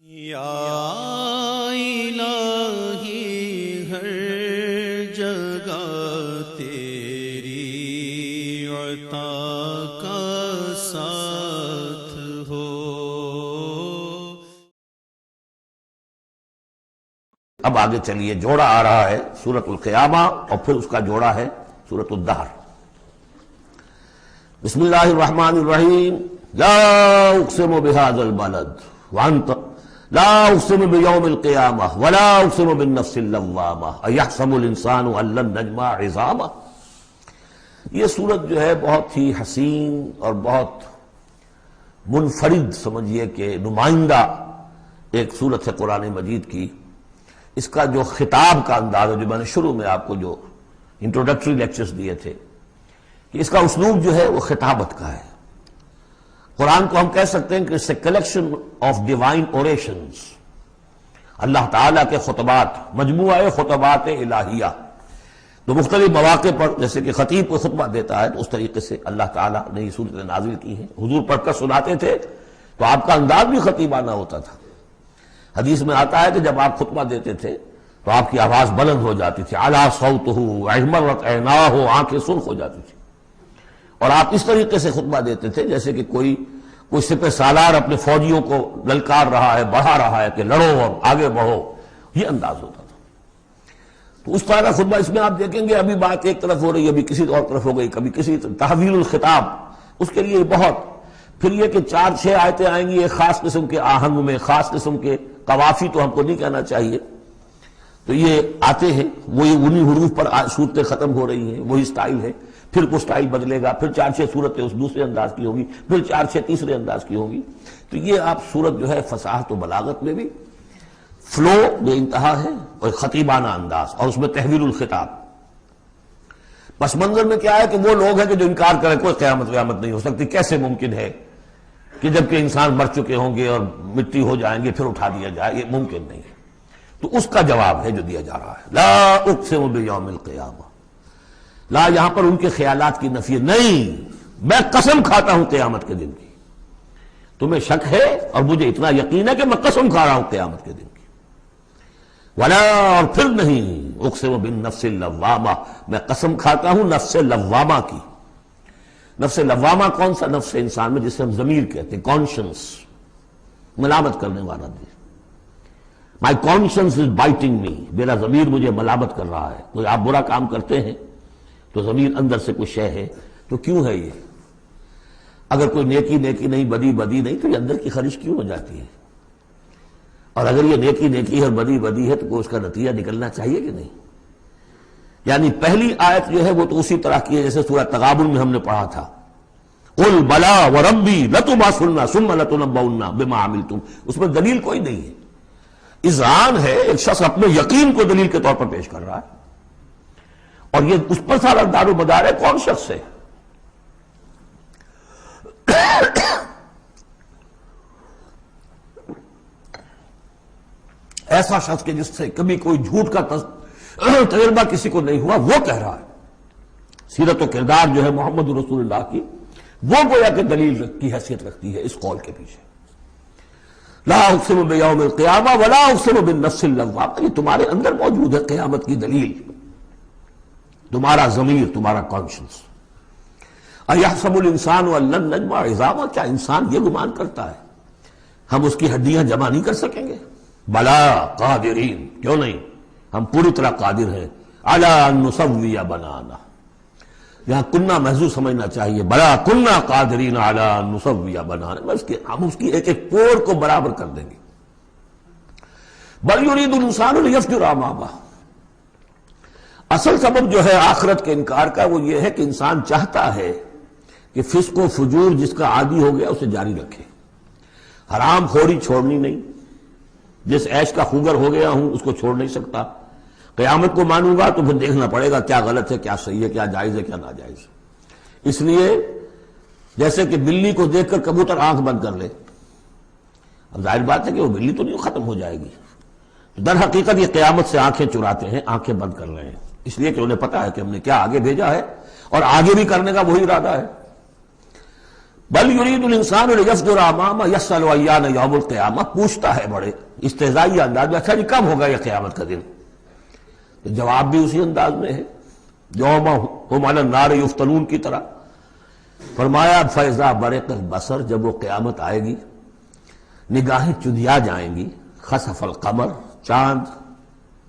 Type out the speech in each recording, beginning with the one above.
یا الہی ہر جگہ تیری عطا کا ساتھ ہو۔ اب آگے چلیے، جوڑا آ رہا ہے سورۃ القیامہ اور پھر اس کا جوڑا ہے سورۃ الدہر۔ بسم اللہ الرحمن الرحیم۔ لا اقسم بہذا البلد وانت لا اقسم بیوم القیامہ ولا اقسم بالنفس اللوامہ ایحسب الانسان ان لن نجمع عظامہ۔ یہ سورت جو ہے بہت ہی حسین اور بہت منفرد سمجھیے کہ نمائندہ ایک سورت ہے قرآن مجید کی۔ اس کا جو خطاب کا انداز ہے، جو میں نے شروع میں آپ کو جو انٹروڈکٹری لیکچرز دیے تھے، کہ اس کا اسلوب جو ہے وہ خطابت کا ہے۔ قرآن کو ہم کہہ سکتے ہیں کہ it's a collection of divine orations، اللہ تعالیٰ کے خطبات، مجموعہ خطبات الہیہ، تو مختلف مواقع پر جیسے کہ خطیب کو خطبہ دیتا ہے تو اس طریقے سے اللہ تعالیٰ نے یہ صورتیں نازل کی ہیں۔ حضور پڑھ کر سناتے تھے تو آپ کا انداز بھی خطیبانہ ہوتا تھا۔ حدیث میں آتا ہے کہ جب آپ خطبہ دیتے تھے تو آپ کی آواز بلند ہو جاتی تھی، اعلیٰ صوتہ احمرت عیناہ، آنکھیں سرخ ہو جاتی تھی، اور آپ اس طریقے سے خطبہ دیتے تھے جیسے کہ کوئی سپہ سالار اپنے فوجیوں کو للکار رہا ہے، بڑھا رہا ہے کہ لڑو اور آگے بڑھو، یہ انداز ہوتا تھا۔ تو اس طرح کا خطبہ اس میں آپ دیکھیں گے، ابھی بات ایک طرف ہو رہی ہے، ابھی کسی اور طرف ہو گئی، کبھی کسی تحویل الخطاب، اس کے لیے بہت، پھر یہ کہ 4-6 آیتیں آئیں گی ایک خاص قسم کے آہنگ میں، خاص قسم کے قوافی تو ہم کو نہیں کہنا چاہیے، تو یہ آتے ہیں، وہی انہی حروف پر صورتیں ختم ہو رہی ہیں، وہی سٹائل ہے، پھر کوئی سٹائل بدلے گا، پھر 4-6 صورتیں اس دوسرے انداز کی ہوگی، پھر 4-6 تیسرے انداز کی ہوگی۔ تو یہ آپ صورت جو ہے فصاحت و بلاغت میں بھی فلو بے انتہا ہے، اور خطیبانہ انداز، اور اس میں تحویل الخطاب۔ پس منظر میں کیا ہے کہ وہ لوگ ہیں کہ جو انکار کریں کوئی قیامت نہیں ہو سکتی، کیسے ممکن ہے کہ جبکہ انسان مر چکے ہوں گے اور مٹی ہو جائیں گے پھر اٹھا دیا جائے، یہ ممکن نہیں ہے۔ تو اس کا جواب ہے جو دیا جا رہا ہے، لا اقسم بیوم القیامہ۔ لا یہاں پر ان کے خیالات کی نفی نہیں، میں قسم کھاتا ہوں قیامت کے دن کی۔ تمہیں شک ہے اور مجھے اتنا یقین ہے کہ میں قسم کھا رہا ہوں قیامت کے دن کی۔ ولا، اور پھر نہیں، اقسم بالنفس اللوامہ، میں قسم کھاتا ہوں نفس لوامہ کی۔ نفس لوامہ کون سا نفس انسان میں جسے ہم ضمیر کہتے ہیں، کانشنس، ملامت کرنے والا دل۔ مائی کانشنس از بائٹنگ می، میرا ضمیر مجھے ملامت کر رہا ہے۔ کوئی آپ برا کام کرتے ہیں تو ضمیر اندر سے کچھ شے ہے، تو کیوں ہے یہ؟ اگر کوئی نیکی نہیں، بدی نہیں، تو یہ اندر کی خرش کیوں ہو جاتی ہے؟ اور اگر یہ نیکی ہے اور بدی ہے تو کوئی اس کا نتیجہ نکلنا چاہیے کہ نہیں؟ یعنی پہلی آیت جو ہے وہ تو اسی طرح کی ہے جیسے سورہ تغابن میں ہم نے پڑھا تھا، قل بلا وربی لتبعثن ثم لتنبؤن بما عملتم، اس میں دلیل کوئی نہیں ہے، اذعان ہے، ایک شخص اپنے یقین کو دلیل کے طور پر پیش کر رہا ہے، اور یہ اس پر سارا دار و مدار ہے کون شخص ہے؟ ایسا شخص کہ جس سے کبھی کوئی جھوٹ کا تجربہ کسی کو نہیں ہوا، وہ کہہ رہا ہے۔ سیرت و کردار جو ہے محمد رسول اللہ کی، وہ گویا کہ دلیل کی حیثیت رکھتی ہے اس قول کے پیچھے۔ لا اقسم بیوم القیامہ ولا اقسم بالنفس اللوامہ، یہ تمہارے اندر موجود ہے قیامت کی دلیل، تمہارا ضمیر، تمہارا کانشنس۔ ایحسب الانسان ان لن نجمع عظامہ، کیا انسان یہ گمان کرتا ہے ہم اس کی ہڈیاں جمع نہیں کر سکیں گے؟ بلا قادرین، کیوں نہیں، ہم پوری طرح قادر ہیں، علی ان نسوی بنانا، یہاں کنہ محذوف سمجھنا چاہیے، بلا کنہ قادرین علی ان نسوی بنانا، ہم اس کی ایک ایک پور کو برابر کر دیں گے۔ بل یرید الانسان لیفجر امامہ، اصل سبب جو ہے آخرت کے انکار کا وہ یہ ہے کہ انسان چاہتا ہے کہ فسق و فجور جس کا عادی ہو گیا اسے جاری رکھے، حرام خوری چھوڑنی نہیں، جس عیش کا خوگر ہو گیا ہوں اس کو چھوڑ نہیں سکتا، قیامت کو مانوں گا تو پھر دیکھنا پڑے گا کیا غلط ہے، کیا صحیح ہے، کیا جائز ہے، کیا ناجائز ہے۔ اس لیے جیسے کہ بلی کو دیکھ کر کبوتر آنکھ بند کر لے، اب ظاہر بات ہے کہ وہ بلی تو نہیں ختم ہو جائے گی، در حقیقت یہ قیامت سے آنکھیں چراتے ہیں، آنکھیں بند کر رہے ہیں، اس لیے کہ انہیں پتا ہے کہ ہم نے کیا آگے بھیجا ہے اور آگے بھی کرنے کا وہی ارادہ ہے۔ بل یرید الانسان لیفجر امامہ یسأل ایان یوم القیامہ، پوچھتا ہے بڑے استہزائی انداز میں، اچھا جی کب ہوگا یہ قیامت کا دن؟ تو جواب بھی اسی انداز میں ہے، یوم ہم علی النار یفتنون کی طرح۔ فرمایا فاذا برق البصر، جب وہ قیامت آئے گی نگاہیں چدیا جائیں گی، خسف القمر، چاند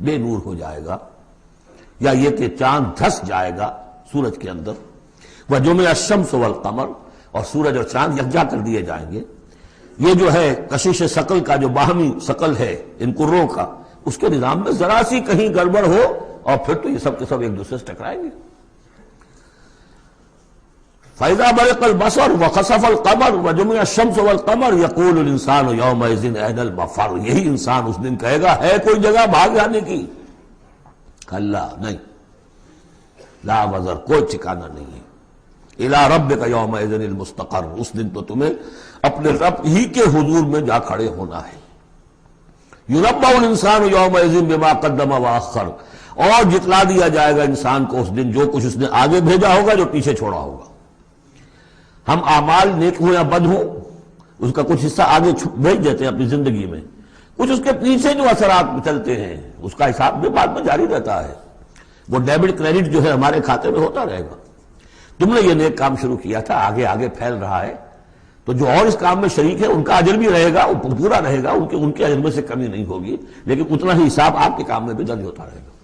بے نور ہو جائے گا، یا یہ کہ چاند دھس جائے گا سورج کے اندر، وجمع الشمس والقمر، اور سورج اور چاند یکجا کر دیے جائیں گے۔ یہ جو ہے کشش ثقل کا جو باہمی ثقل ہے ان کروں کا، اس کے نظام میں ذرا سی کہیں گڑبڑ ہو اور پھر تو یہ سب کے سب ایک دوسرے سے ٹکرائیں گے۔ فَإِذَا بَرِقَ الْبَصَرُ وَخَسَفَ الْقَمَرُ وَجُمِعَ الشَّمْسُ وَالْقَمَرُ يَقُولُ الْإِنسَانُ يَوْمَئِذٍ أَيْنَ الْمَفَرُّ، یہی انسان اس دن کہے گا ہے کوئی جگہ بھاگ جانے کی؟ کلا، نہیں، لا وزر، کوئی ٹھکانہ نہیں ہے۔ اِلَىٰ رَبِّكَ يَوْمَئِذٍ الْمُسْتَقَرُّ، اس دن تو تمہیں اپنے رب ہی کے حضور میں جا کھڑے ہونا ہے۔ يُنَبَّأُ الْإِنسَانُ يَوْمَئِذٍ بِمَا قَدَّمَ وَأَخَّرَ، اور جتلا دیا جائے گا انسان کو اس دن جو کچھ اس نے آگے بھیجا ہوگا، جو پیچھے چھوڑا ہوگا۔ ہم اعمال نیک ہوں یا بد ہوں، اس کا کچھ حصہ آگے بھیج دیتے ہیں اپنی زندگی میں، کچھ اس کے پیچھے جو اثرات چلتے ہیں اس کا حساب بھی بعد میں جاری رہتا ہے۔ وہ ڈیبٹ کریڈٹ جو ہے ہمارے کھاتے میں ہوتا رہے گا۔ تم نے یہ نیک کام شروع کیا تھا، آگے آگے پھیل رہا ہے، تو جو اور اس کام میں شریک ہے ان کا اجر بھی رہے گا، وہ پورا رہے گا، ان کے اجر میں سے کمی نہیں ہوگی، لیکن اتنا ہی حساب آپ کے کام میں بھی درج ہوتا رہے گا۔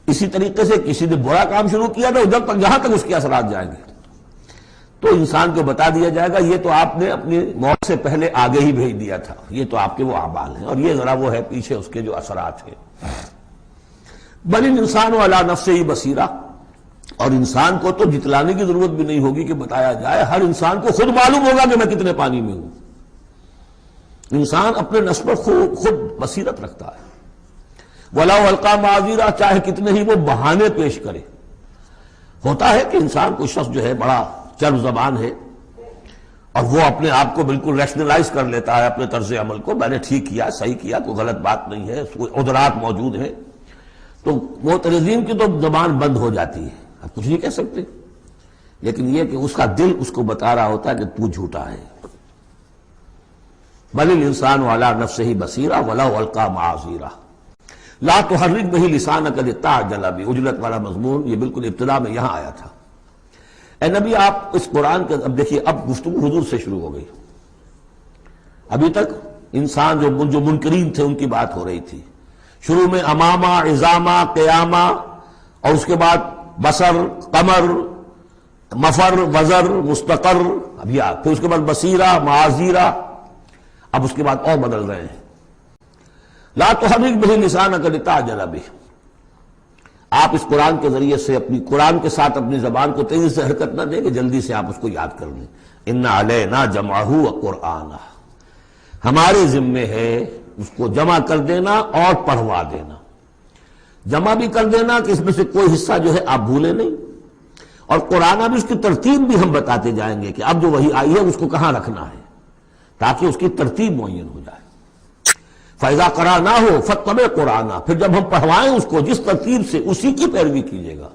اسی طریقے سے کسی نے برا کام شروع کیا تھا، جب تک جہاں تک اس کے اثرات جائیں گے تو انسان کو بتا دیا جائے گا یہ تو آپ نے اپنی موت سے پہلے آگے ہی بھیج دیا تھا، یہ تو آپ کے وہ اعمال ہیں، اور یہ ذرا وہ ہے پیچھے اس کے جو اثرات ہیں۔ بل الانسان علی نفسہ بصیرہ، اور انسان کو تو جتلانے کی ضرورت بھی نہیں ہوگی کہ بتایا جائے، ہر انسان کو خود معلوم ہوگا کہ میں کتنے پانی میں ہوں۔ انسان اپنے نفس پر خود بصیرت رکھتا ہے۔ وَلَوْ أَلْقَىٰ مَعَاذِيرًا، چاہے کتنے ہی وہ بہانے پیش کرے۔ ہوتا ہے کہ انسان کوئی شخص جو ہے بڑا چرب زبان ہے اور وہ اپنے آپ کو بالکل ریشنلائز کر لیتا ہے اپنے طرز عمل کو، میں نے ٹھیک کیا، صحیح کیا، کوئی غلط بات نہیں ہے، کوئی عذرات موجود ہیں، تو معترضین کی تو زبان بند ہو جاتی ہے، اب کچھ نہیں کہہ سکتے، لیکن یہ کہ اس کا دل اس کو بتا رہا ہوتا ہے کہ تو جھوٹا ہے۔ بل الانسان علی نفسہ بصیرہ ولو القیٰ معاذیرہ لا تحرک بہ لسانک لتعجل بہ، عجلت والا مضمون یہ بالکل ابتدا میں یہاں آیا تھا۔ اے نبی آپ اس قرآن کے، اب دیکھیے اب گفتگو حضور سے شروع ہو گئی۔ ابھی تک انسان جو منکرین تھے ان کی بات ہو رہی تھی، شروع میں امامہ، عظامہ، قیامہ، اور اس کے بعد بصر، قمر، مفر، وزر، مستقر، اب یہ پھر اس کے بعد بصیرہ، معاذیرہ، اب اس کے بعد اور بدل رہے ہیں۔ لا تحرک بہ لسانک لتعجل بہ، آپ اس قرآن کے ذریعے سے اپنی قرآن کے ساتھ اپنی زبان کو تیزی سے حرکت نہ دیں کہ جلدی سے آپ اس کو یاد کر لیں۔ ان علینا جمعہ وقرآنہ، ہمارے ذمے ہے اس کو جمع کر دینا اور پڑھوا دینا۔ جمع بھی کر دینا کہ اس میں سے کوئی حصہ جو ہے آپ بھولے نہیں، اور قرآن بھی اس کی ترتیب بھی ہم بتاتے جائیں گے کہ اب جو وحی آئی ہے اس کو کہاں رکھنا ہے، تاکہ اس کی ترتیب معین ہو جائے۔ فَإِذَا قَرَأْنَاهُ فَاتَّبِعْ قُرْآنَهُ، پھر جب ہم پڑھوائیں اس کو جس ترتیب سے، اسی کی پیروی کیجیے گا۔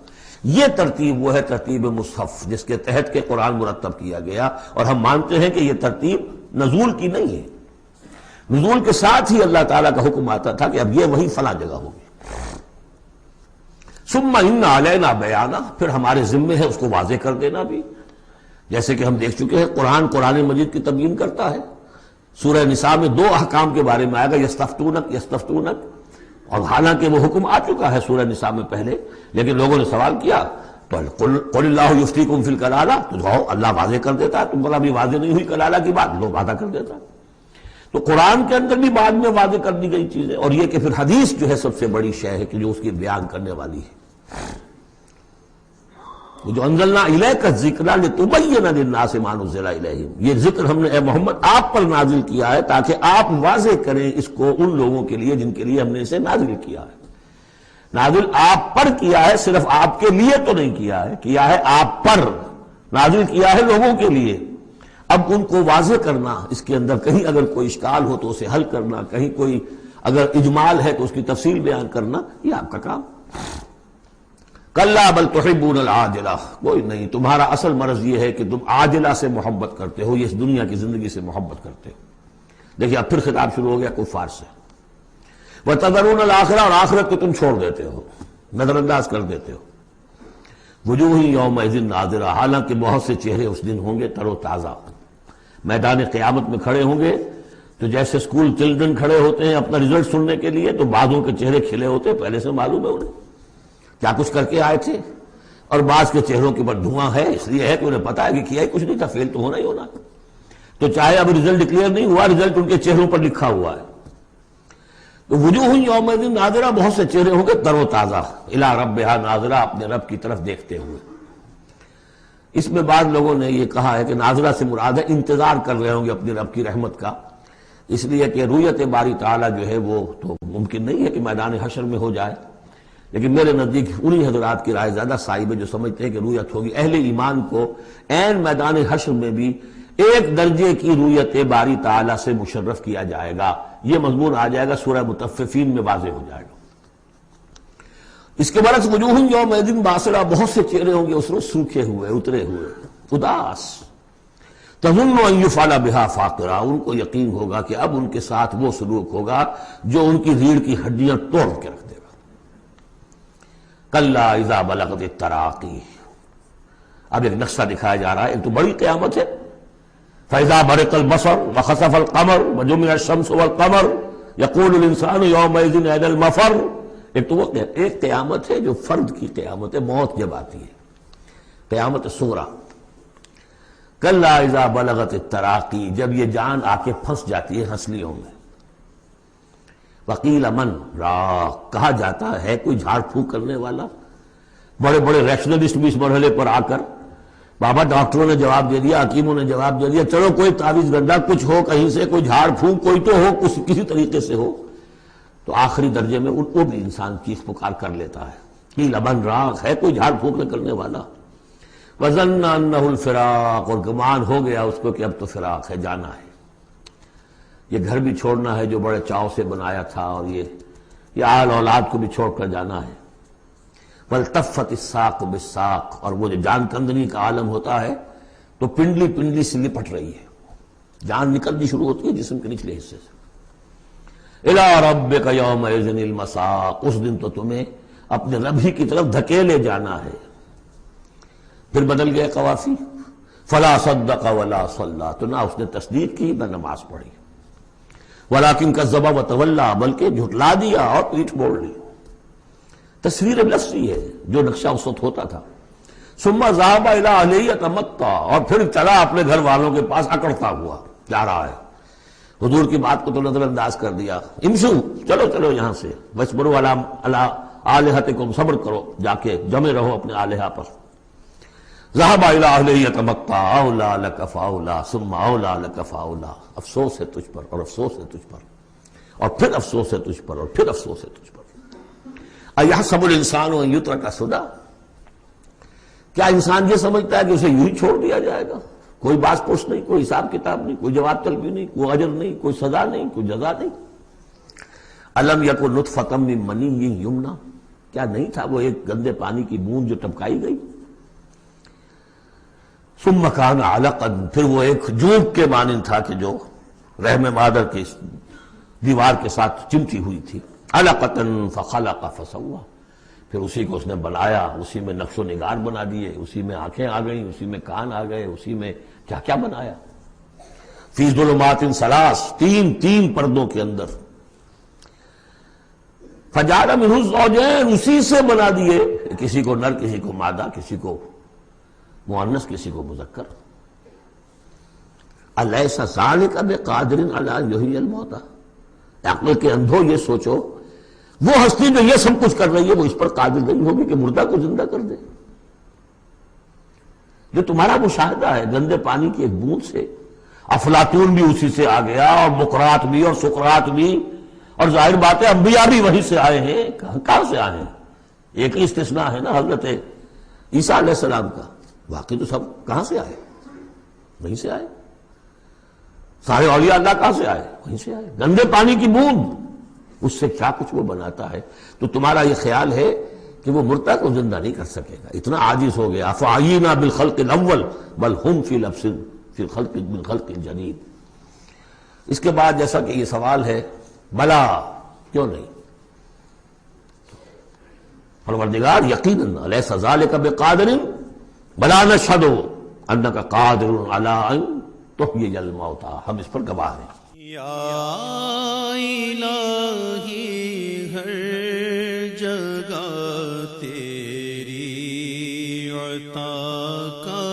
یہ ترتیب وہ ہے ترتیب مصحف جس کے تحت کے قرآن مرتب کیا گیا، اور ہم مانتے ہیں کہ یہ ترتیب نزول کی نہیں ہے، نزول کے ساتھ ہی اللہ تعالیٰ کا حکم آتا تھا کہ اب یہ وہی فلاں جگہ ہوگی۔ ثم ان علینا بیانہ، پھر ہمارے ذمے ہے اس کو واضح کر دینا بھی، جیسے کہ ہم دیکھ چکے ہیں قرآن مجید کی تبیین کرتا ہے۔ سورہ نساء میں دو احکام کے بارے میں آئے گا، یستفتونک، اور حالانکہ وہ حکم آ چکا ہے سورہ نساء میں پہلے، لیکن لوگوں نے سوال کیا تو قل اللہ یفتیکم فی الکلالہ، تو جاؤ اللہ واضح کر دیتا ہے، تم پر ابھی واضح نہیں ہوئی کلالہ کی بات، لوگ وعدہ کر دیتا ہے۔ تو قرآن کے اندر بھی بعد میں واضح کر دی گئی چیزیں، اور یہ کہ پھر حدیث جو ہے سب سے بڑی شے ہے کہ جو اس کی بیان کرنے والی ہے۔ جو انزلنا الیک الذکر لتبین للناس ما نزل الیہم، یہ ذکر ہم نے اے محمد آپ پر نازل کیا ہے تاکہ آپ واضح کریں اس کو ان لوگوں کے لیے جن کے لیے ہم نے اسے نازل کیا ہے۔ نازل آپ پر کیا ہے، صرف آپ کے لیے تو نہیں کیا ہے آپ پر، نازل کیا ہے لوگوں کے لیے۔ اب ان کو واضح کرنا، اس کے اندر کہیں اگر کوئی اشکال ہو تو اسے حل کرنا، کہیں کوئی اگر اجمال ہے تو اس کی تفصیل بیان کرنا، یہ آپ کا کام۔ کلا بل تحبون العاجلہ، کوئی نہیں، تمہارا اصل مرض یہ ہے کہ تم عاجلہ سے محبت کرتے ہو، یہ اس دنیا کی زندگی سے محبت کرتے ہو۔ دیکھیے اب پھر خطاب شروع ہو گیا کفار سے، وَتَذَرُونَ الْآخِرَةَ، اور آخرت کو تم چھوڑ دیتے ہو، نظر انداز کر دیتے ہو۔ وجوہ یومئذ ناظرہ، حالانکہ بہت سے چہرے اس دن ہوں گے تر و تازہ، میدان قیامت میں کھڑے ہوں گے تو جیسے اسکول چلڈرن کھڑے ہوتے ہیں اپنا رزلٹ سننے کے لیے، تو بعضوں کے چہرے کھلے ہوتے ہیں، پہلے سے معلوم ہے انہیں کیا کچھ کر کے آئے تھے، اور بعض کے چہروں کے اوپر دھواں ہے، اس لیے ہے کہ انہیں پتا ہے کہ کیا ہی کچھ نہیں تھا، فیل تو ہونا ہی ہونا، تو چاہے اب رزلٹ ڈکلیئر نہیں ہوا، رزلٹ ان کے چہروں پر لکھا ہوا ہے۔ تو وجوہ یومئذ ناظرہ، بہت سے چہرے ہوں گے تر و تازہ، الی ربہا ناظرہ، اپنے رب کی طرف دیکھتے ہوئے۔ اس میں بعض لوگوں نے یہ کہا ہے کہ ناظرہ سے مراد ہے انتظار کر رہے ہوں گے اپنے رب کی رحمت کا، اس لیے کہ رویت باری تعالیٰ جو ہے وہ تو ممکن نہیں ہے کہ میدان حشر میں ہو جائے، لیکن میرے نزدیک انہی حضرات کی رائے زیادہ صائب ہے جو سمجھتے ہیں کہ رویت ہوگی، اہل ایمان کو عین میدان حشر میں بھی ایک درجے کی رویت باری تعالیٰ سے مشرف کیا جائے گا۔ یہ مضمون آ جائے گا سورہ مطففین میں واضح ہو جائے گا۔ اس کے برعکس وجوہ یومئذ باسرہ، بہت سے چہرے ہوں گے اس روز سوکھے ہوئے، اترے ہوئے، اداس، تظن ان یفعل بہا فاقرہ، ان کو یقین ہوگا کہ اب ان کے ساتھ وہ سلوک ہوگا جو ان کی ریڑھ کی ہڈیاں توڑ کے رکھ دے گا۔ کلا اذا بلغت التراقی، اب ایک نقشہ دکھایا جا رہا ہے، ایک تو بڑی قیامت ہے، فاذا برق البصر وخسف القمر وجمع الشمس والقمر یقول الانسان یومئذ این المفر، ایک تو وہ ایک قیامت ہے جو فرد کی قیامت ہے، موت جب آتی ہے، قیامت صغریٰ۔ کلا اذا بلغت التراقی، جب یہ جان آ کے پھنس جاتی ہے ہنسلیوں میں، وقیل من راق، کہا جاتا ہے کوئی جھاڑ پھونک کرنے والا۔ بڑے بڑے ریشنلسٹ بھی اس مرحلے پر آ کر، بابا ڈاکٹروں نے جواب دے دیا، حکیموں نے جواب دے دیا، چلو کوئی تعویذ گنڈا کچھ ہو، کہیں سے کوئی جھاڑ پھونک کوئی تو ہو، کسی طریقے سے ہو، تو آخری درجے میں ان کو بھی انسان چیخ پکار کر لیتا ہے قیل من راق، ہے کوئی جھاڑ پھونک کرنے والا۔ وظن انہ الفراق، اور گمان ہو گیا اس کو کہ اب تو فراق ہے، جانا ہے، یہ گھر بھی چھوڑنا ہے جو بڑے چاؤ سے بنایا تھا، اور یہ آل اولاد کو بھی چھوڑ کر جانا ہے۔ والتفت الساق بالساق، اور وہ جو جان کندنی کا عالم ہوتا ہے تو پنڈلی پنڈلی سے لپٹ رہی ہے، جان نکلنی شروع ہوتی ہے جسم کے نچلے حصے سے۔ الی ربک یومئذ المساق، اس دن تو تمہیں اپنے رب ہی کی طرف دھکیلے جانا ہے۔ پھر بدل گئے قوافی، فلا صدق ولا صلی، تو نہ اس نے تصدیق کی نہ نماز پڑھی، ولکن کذب وتولی، بلکہ جھٹلا دیا اور پیٹھ موڑ لی۔ تصویر لفظی ہے جو نقشہ اس وقت ہوتا تھا۔ ثم ذهب الى اهله يتمطى، اور پھر چلا اپنے گھر والوں کے پاس اکڑتا ہوا جا رہا ہے، حضور کی بات کو تو نظر انداز کر دیا، امشو، چلو چلو یہاں سے، وَاصْبِرُوا عَلَىٰ آلِهَتِكُمْ، صبر کرو، جا کے جمے رہو اپنے آلہہ پر۔ ذهب الى اهله يتمطى، اولى لك فاولى ثم اولى لك فاولى، افسوس ہے تجھ پر اور افسوس ہے تجھ پر، اور پھر افسوس ہے تجھ پر اور پھر افسوس ہے تجھ پر۔ اَيَحْسَبُ الْإِنسَانُ أَن يُتْرَكَ سُدًى، کیا انسان یہ سمجھتا ہے کہ اسے یوں ہی چھوڑ دیا جائے گا، کوئی باز پرس نہیں، کوئی حساب کتاب نہیں، کوئی جواب طلبی نہیں، کوئی اجر نہیں، کوئی سزا نہیں، کوئی جزا نہیں۔ أَلَمْ يَكُنْ نُطْفَةً مِّن مَّنِيٍّ يُمْنَىٰ، کیا نہیں تھا وہ ایک گندے پانی کی بوند جو ٹپکائی گئی؟ ثُمَّ كَانَ عَلَقًا، پھر وہ ایک جوک کے مانند تھا کہ جو رحم مادر کی دیوار کے ساتھ چمٹی ہوئی تھی۔ عَلَقَةً فَخَلَقَ فَسَوَّىٰ، پھر اسی کو اس نے بنایا، اسی میں نقش و نگار بنا دیے، اسی میں آنکھیں آ گئیں، اسی میں کان آ گئے، اسی میں کیا کیا بنایا۔ فی ظلمات ثلاث، تین پردوں کے اندر۔ فجعل منہ الزوجین، اسی سے بنا دیے، کسی کو نر، کسی کو مادہ، کسی کو مؤنث، کسی کو مذکر۔ الیس ذلک بقادر علی ان یحیی الموتى، عقل کے اندھو یہ سوچو، وہ ہستی جو یہ سب کچھ کر رہی ہے وہ اس پر قادر نہیں ہوگی کہ مردہ کو زندہ کر دے؟ جو تمہارا مشاہدہ ہے گندے پانی کی ایک بوند سے، افلاطون بھی اسی سے آ گیا، اور بقرات بھی، اور سقراط بھی، اور ظاہر بات ہے انبیاء بھی وہیں سے آئے ہیں۔ کہاں سے آئے ہیں؟ ایک ہی استثناء ہے نا، حضرت عیسیٰ علیہ السلام کا، باقی تو سب کہاں سے آئے؟ وہیں سے آئے۔ سارے اولیاء اللہ کہاں سے آئے؟ وہیں سے آئے، گندے پانی کی بوند، اس سے کیا کچھ وہ بناتا ہے۔ تو تمہارا یہ خیال ہے کہ وہ مردہ کو زندہ نہیں کر سکے گا، اتنا عاجز ہو گیا. افعینا بالخلق الاول بل ہم فی لبس فی الخلق من خلق جدید. اس کے بعد جیسا کہ یہ سوال ہے، بلا کیوں نہیں؟ پروردگار یقیناً الیس ذالک بقادر بلا نشہد انک قادر علی ان تحیی الموتى، ہم اس پر گواہ ہیں. یا الہی ہر جگہ تیری عطا کا